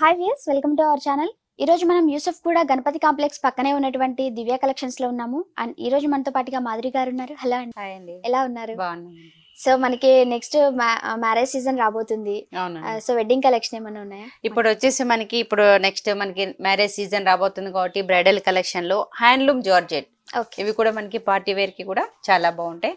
Hi viewers, welcome to our channel. ఈ రోజు మనం యూసఫ్ కూడా గణపతి కాంప్లెక్స్ పక్కనే ఉన్నటువంటి దివ్య కలెక్షన్స్ లో ఉన్నాము. అండ్ ఈ రోజు మనతో పాటుగా మాధురి గారు ఉన్నారు. హలో అండి. హాయ్ అండి. ఎలా ఉన్నారు? బాగున్నాను. సో మనకి నెక్స్ట్ మ్యారేజ్ సీజన్ రాబోతుంది. సో వెడ్డింగ్ కలెక్షన్ ఏమైనా ఉన్నాయా? ఇప్పుడు వచ్చేసి మనకి నెక్స్ట్ మనకి మ్యారేజ్ సీజన్ రాబోతుంది కాబట్టి బ్రైడల్ కలెక్షన్ లో హ్యాండ్లూమ్ జార్జెట్ ఇవి కూడా మనకి పార్టీ వేర్ కి కూడా చాలా బాగుంటాయి.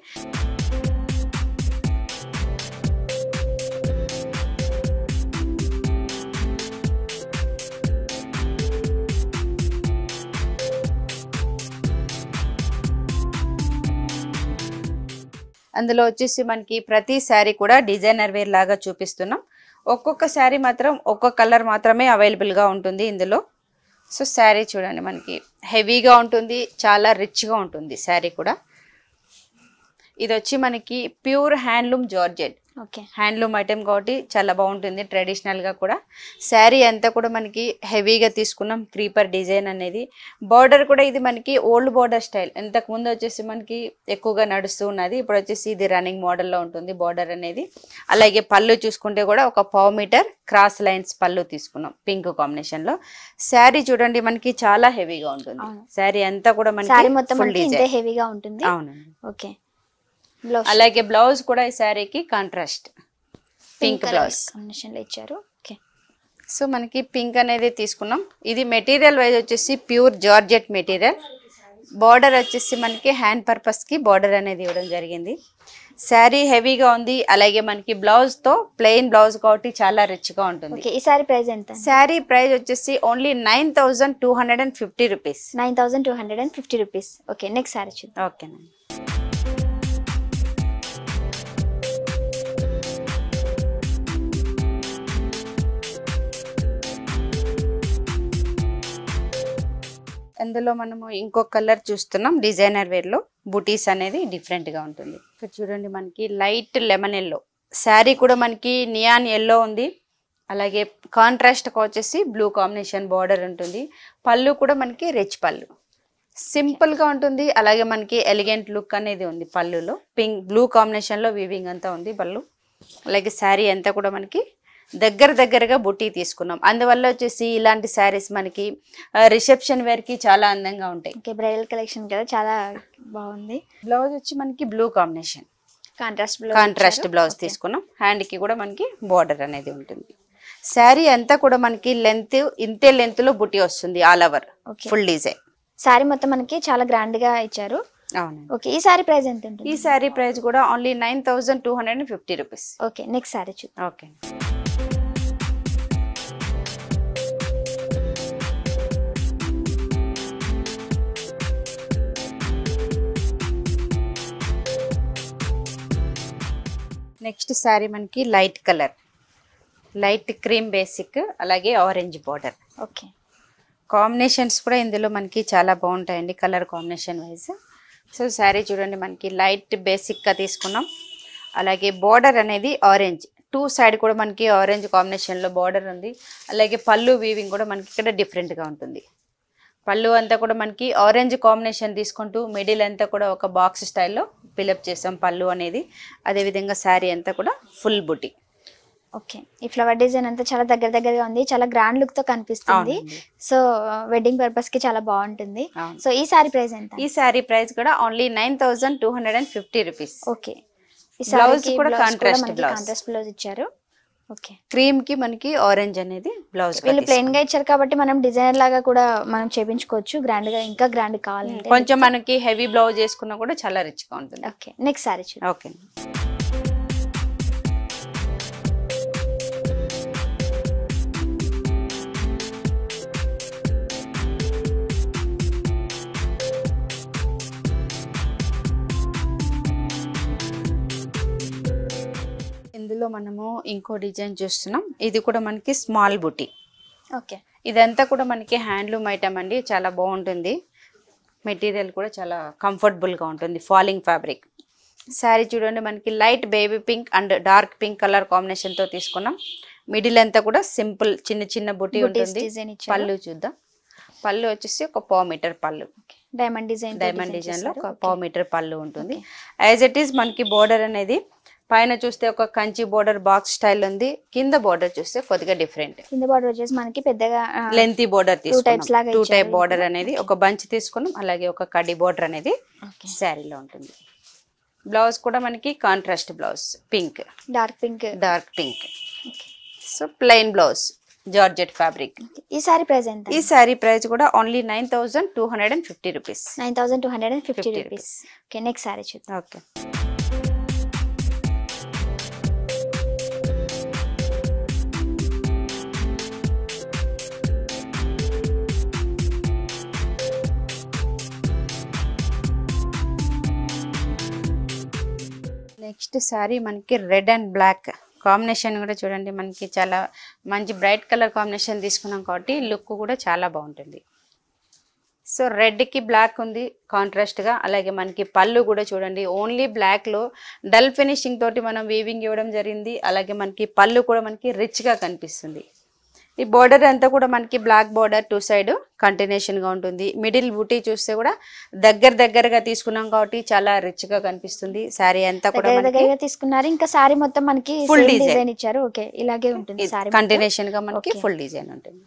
అందులో వచ్చేసి మనకి ప్రతి శారీ కూడా డిజైనర్ వేర్ లాగా చూపిస్తున్నాం. ఒక్కొక్క శారీ మాత్రం ఒక్కొక్క కలర్ మాత్రమే అవైలబుల్ గా ఉంటుంది ఇందులో. సో శారీ చూడండి, మనకి హెవీగా ఉంటుంది, చాలా రిచ్ గా ఉంటుంది శారీ కూడా. ఇది వచ్చి మనకి pure handloom georgette, handloom item కాబట్టి చాలా బాగుంటుంది. ట్రెడిషనల్ గా కూడా శారీ అంతా కూడా మనకి హెవీగా తీసుకున్నాం. క్రీపర్ డిజైన్ అనేది, బార్డర్ కూడా ఇది మనకి ఓల్డ్ బార్డర్ స్టైల్. ఇంతకు ముందు వచ్చేసి మనకి ఎక్కువగా నడుస్తూ ఉన్నది, ఇప్పుడు వచ్చేసి ఇది రన్నింగ్ మోడల్ లో ఉంటుంది బార్డర్ అనేది. అలాగే పళ్ళు చూసుకుంటే కూడా ఒక 1/2 మీటర్ క్రాస్ లైన్స్ పళ్ళు తీసుకున్నాం పింక్ కాంబినేషన్ లో. శారీ చూడండి మనకి చాలా హెవీగా ఉంటుంది. శారీ అంతా కూడా మనకి ఫుల్ డిజైన్ హెవీగా ఉంటుంది. అవునండి. ఓకే. అలాగే బ్లౌజ్ కూడా ఈ శారీకి కాంట్రాస్ట్ పింక్ బ్లౌజ్ కాంబినేషన్ లో ఇచ్చారు. ఓకే. సో మనకి పింక్ అనేది తీసుకున్నాం. ఇది మెటీరియల్ వైజ్ వచ్చేసి ప్యూర్ జార్జెట్ మెటీరియల్. బార్డర్ వచ్చేసి మనకి హ్యాండ్ పర్పస్ కి బార్డర్ అనేది ఇవ్వడం జరిగింది. శారీ హెవీగా ఉంది. అలాగే మనకి బ్లౌజ్ తో ప్లెయిన్ బ్లౌజ్ కాబట్టి చాలా రిచ్ గా ఉంటుంది. ఈ శారీ ప్రైస్ ఎంత? శారీ ప్రైస్ వచ్చేసి only 9250 rupees. 9250 rupees. Okay, next sari చూద్దాం. ఓకేనండి. అందులో మనము ఇంకొక కలర్ చూస్తున్నాం. డిజైనర్ వేర్ లో బుటీస్ అనేది డిఫరెంట్ గా ఉంటుంది. ఇక్కడ చూడండి మనకి లైట్ లెమన్ ఎల్లో శారీ కూడా మనకి నియాన్ ఎల్లో ఉంది. అలాగే కాంట్రాస్ట్ వచ్చేసి బ్లూ కాంబినేషన్ బార్డర్ ఉంటుంది. పళ్ళు కూడా మనకి రిచ్ పళ్ళు, సింపుల్ గా ఉంటుంది. అలాగే మనకి ఎలిగెంట్ లుక్ అనేది ఉంది పళ్ళులో. పింక్ బ్లూ కాంబినేషన్ లో వీవింగ్ అంతా ఉంది పళ్ళు. అలాగే శారీ అంతా కూడా మనకి దగ్గరగా బుట్టి తీసుకున్నాం. అందువల్ల వచ్చేసి ఇలాంటి శారీస్ మనకి రిసెప్షన్ వేర్ కి చాలా అందంగా ఉంటాయి. బ్రైడల్ కలెక్షన్ కదా, చాలా బాగుంది. బ్లౌజ్ వచ్చి మనకి బ్లూ కాంబినేషన్ కాంట్రాస్ట్ బ్లౌజ్ తీసుకున్నాం. హ్యాండ్ కి కూడా మనకి బార్డర్ అనేది ఉంటుంది. శారీ అంతా కూడా మనకి లెంత్ ఇంతే లెంత్ లో బుట్టి వస్తుంది. All over full design. Sari మొత్తం మనకి చాలా గ్రాండ్ గా ఇచ్చారు. అవునండి. ఓకే, ఈ శారీ ప్రైస్ ఎంత ఉంటుంది? ఈ శారీ ప్రైస్ కూడా only 9250 rupees. Okay, next sari చూద్దాం. ఓకే. నెక్స్ట్ శారీ మనకి light colour, light cream basic, అలాగే ఆరెంజ్ బార్డర్. ఓకే. కాంబినేషన్స్ కూడా ఇందులో మనకి చాలా బాగుంటాయండి colour combination wise. So sari చూడండి మనకి లైట్ బేసిక్ గా తీసుకున్నాం. అలాగే బార్డర్ అనేది ఆరెంజ్, 2 సైడ్ కూడా మనకి ఆరెంజ్ కాంబినేషన్ లో బార్డర్ ఉంది. అలాగే పళ్ళు వీవింగ్ కూడా మనకి ఇక్కడ డిఫరెంట్ గా ఉంటుంది. పళ్ళు అంతా కూడా మనకి ఆరెంజ్ కాంబినేషన్ తీసుకుంటూ మిడిల్ అంతా కూడా ఒక బాక్స్ స్టైల్లో ఫిలప్ చేసాం పళ్ళు అనేది. అదేవిధంగా శారీ అంతా కూడా ఫుల్ బుటీ. ఓకే, ఈ ఫ్లవర్ డిజైన్ అంతా చాలా దగ్గరగా ఉంది, చాలా గ్రాండ్ లుక్ తో కనిపిస్తుంది. సో వెడ్డింగ్ పర్పస్ కి చాలా బాగుంటుంది. సో ఈ శారీ ప్రైస్ ఎంత? ఈ శారీ ప్రైస్ కూడా ఓన్లీ 9250 రూపీస్. ఓకే. బ్లౌజ్ కూడా కాంట్రాస్ట్ బ్లౌజ్ ఇచ్చారు. ఓకే. క్రీమ్ కి మనకి ఆరెంజ్ అనేది బ్లౌజ్. వీళ్ళు ప్లెయిన్ గా ఇచ్చారు కాబట్టి మనం డిజైనర్ లాగా కూడా మనం చేయించుకోవచ్చు. గ్రాండ్ గా, ఇంకా గ్రాండ్ కావాలంటే కొంచెం మనకి హెవీ బ్లౌజ్ వేసుకున్నా కూడా చాలా రిచ్ గా ఉంటుంది. ఓకే, నెక్స్ట్ శారీ చూద్దాం. ఓకే. ఇందులో మనము ఇంకో డిజైన్ చూస్తున్నాం. ఇది కూడా మనకి స్మాల్ బుటీ. ఓకే. ఇదంతా కూడా మనకి హ్యాండ్లూమ్ ఐటమ్ అండి, చాలా బాగుంటుంది. మెటీరియల్ కూడా చాలా కంఫర్టబుల్ గా ఉంటుంది, ఫాలింగ్ ఫ్యాబ్రిక్. శారీ చూడండి మనకి light baby pink and dark pink colour combination తో తీసుకున్నాం. మిడిల్ అంతా కూడా సింపుల్ చిన్న బుటీ ఉంటుంది. పళ్ళు చూద్దాం. పళ్ళు వచ్చేసి ఒక 1/4 మీటర్ పళ్ళు. డైమండ్ డిజైన్ లో ఒక 1/4 మీటర్ పళ్ళు ఉంటుంది. యాజ్ ఇట్ ఈస్ మనకి బోర్డర్ అనేది పైన చూస్తే ఒక కంచి బోర్డర్ బాక్స్ స్టైల్ ఉంది, కింద బోర్డర్ చూస్తే కొద్దిగా డిఫరెంట్. కింద బోర్డర్ వచ్చేసి మనకి పెద్దగా లెంతీ బోర్డర్ తీసుకున్నాం, 2 టైప్ ఇచ్చారు. బోర్డర్ అనేది ఒక బంచ్ తీసుకున్నాం, అలాగే ఒక కడ్డీ బోర్డర్ అనేది శారీలో ఉంటుంది. బ్లౌజ్ కూడా మనకి contrast blouse, pink, dark pink. So plain blouse, georgette fabric. ఈ సారీ ప్రైస్ ఎంత? ఈ సారీ ప్రైస్ కూడా only 9250 rupees. 9250 rupees. Okay, next sorry చూద్దాం. ఓకే, నెక్స్ట్ సారీ మనకి రెడ్ అండ్ బ్లాక్ కాంబినేషన్ కూడా చూడండి, మనకి చాలా మంచి బ్రైట్ కలర్ కాంబినేషన్ తీసుకున్నాం కాబట్టి లుక్ కూడా చాలా బాగుంటుంది. సో రెడ్కి బ్లాక్ ఉంది కాంట్రాస్ట్గా, అలాగే మనకి పళ్ళు కూడా చూడండి ఓన్లీ బ్లాక్లో డల్ ఫినిషింగ్ తోటి మనం వీవింగ్ ఇవ్వడం జరిగింది. అలాగే మనకి పళ్ళు కూడా మనకి రిచ్గా కనిపిస్తుంది. ఈ బోర్డర్ అంతా కూడా మనకి బ్లాక్ బోర్డర్ 2 సైడ్ కంటిన్యూషన్గా ఉంటుంది. మిడిల్ బూటీ చూస్తే కూడా దగ్గరగా తీసుకున్నాం కాబట్టి చాలా రిచ్ గా కనిపిస్తుంది. సారీ అంతా కూడా దగ్గరగా తీసుకున్నారు. ఇంకా సారీ మొత్తం మనకి ఫుల్ డిజైన్ ఇచ్చారు. ఓకే, ఇలాగే ఉంటుంది సారీ కంటిన్యూషన్ గా మనకి ఫుల్ డిజైన్ ఉంటుంది.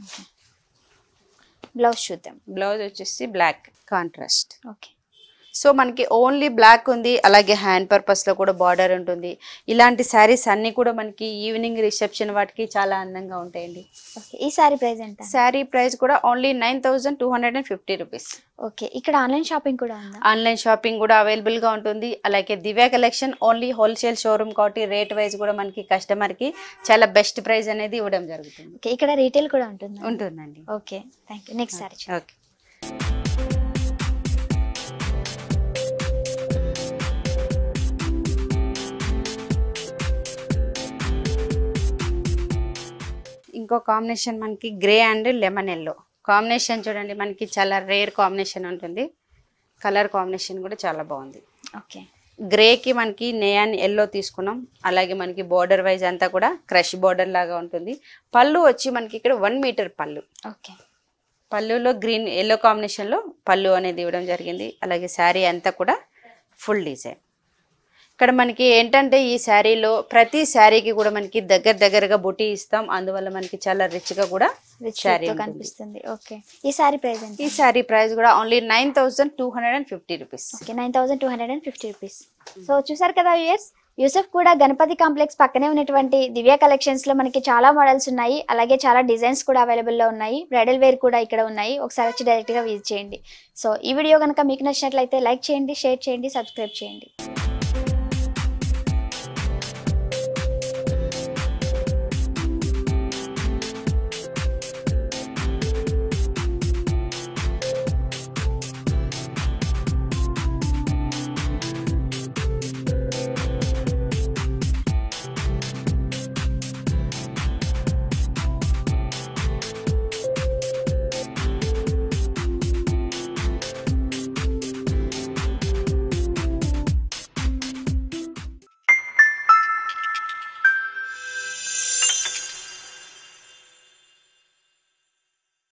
బ్లౌజ్ చూద్దాం. బ్లౌజ్ వచ్చేసి బ్లాక్ కాంట్రాస్ట్. ఓకే, సో మనకి ఓన్లీ బ్లాక్ ఉంది, అలాగే హ్యాండ్ పర్పస్ లో కూడా బార్డర్ ఉంటుంది. ఇలాంటి శారీస్ అన్ని కూడా మనకి ఈవినింగ్ రిసెప్షన్ వాటికి చాలా అందంగా ఉంటాయండి. ఈ సారీ ప్రైస్ ఎంత? శారీ ప్రైస్ కూడా ఓన్లీ 9250 రూపీస్. ఓకే, ఇక్కడ ఆన్లైన్ షాపింగ్ కూడా ఉందా? ఆన్లైన్ షాపింగ్ కూడా అవైలబుల్ గా ఉంటుంది. అలాగే దివ్య కలెక్షన్ ఓన్లీ హోల్సేల్ షోరూమ్ కాబట్టి రేట్ వైజ్ కూడా మనకి కస్టమర్ కి చాలా బెస్ట్ ప్రైస్ అనేది ఇవ్వడం జరుగుతుంది. ఓకే, ఇక్కడ రీటైల్ కూడా ఉంటుంది? ఉంటుందండి. Okay, thank you. Next sorry. Okay, ఇంకో కాంబినేషన్ మనకి grey and lemon yellow combination చూడండి, మనకి చాలా రేర్ కాంబినేషన్ ఉంటుంది. కలర్ కాంబినేషన్ కూడా చాలా బాగుంది. ఓకే, గ్రేకి మనకి నేయాన్ ఎల్లో తీసుకున్నాం. అలాగే మనకి బోర్డర్ వైజ్ అంతా కూడా క్రష్ బోర్డర్ లాగా ఉంటుంది. పళ్ళు వచ్చి మనకి ఇక్కడ 1 మీటర్ పళ్ళు. ఓకే, పళ్ళులో గ్రీన్ ఎల్లో కాంబినేషన్లో పళ్ళు అనేది ఇవ్వడం జరిగింది. అలాగే శారీ అంతా కూడా ఫుల్ డిజైన్. ఇక్కడ మనకి ఏంటంటే ఈ శారీలో ప్రతి శారీకి కూడా మనకి దగ్గరగా బుటీ ఇస్తాం, అందువల్ల మనకి చాలా రిచ్ గా కూడా శారీ కనిపిస్తుంది. ఓకే, ఈ శారీ ప్రైస్ ఎంత? ఈ శారీ ప్రైస్ కూడా only 9250 rupees. Okay, 9250 rupees. So చూసారు కదా వ్యూయర్స్, యూసఫ్ కూడా గణపతి కాంప్లెక్స్ పక్కనే ఉన్నటువంటి దివ్య కలెక్షన్స్ లో మనకి చాలా మోడల్స్ ఉన్నాయి. అలాగే చాలా డిజైన్స్ కూడా అవైలబుల్ లో ఉన్నాయి. బ్రైడల్ వేర్ కూడా ఇక్కడ ఉన్నాయి. ఒకసారి వచ్చి డైరెక్ట్ గా విజిట్ చేయండి. సో ఈ వీడియో కనుక మీకు నచ్చినట్లయితే లైక్ చేయండి, షేర్ చేయండి, సబ్స్క్రైబ్ చేయండి.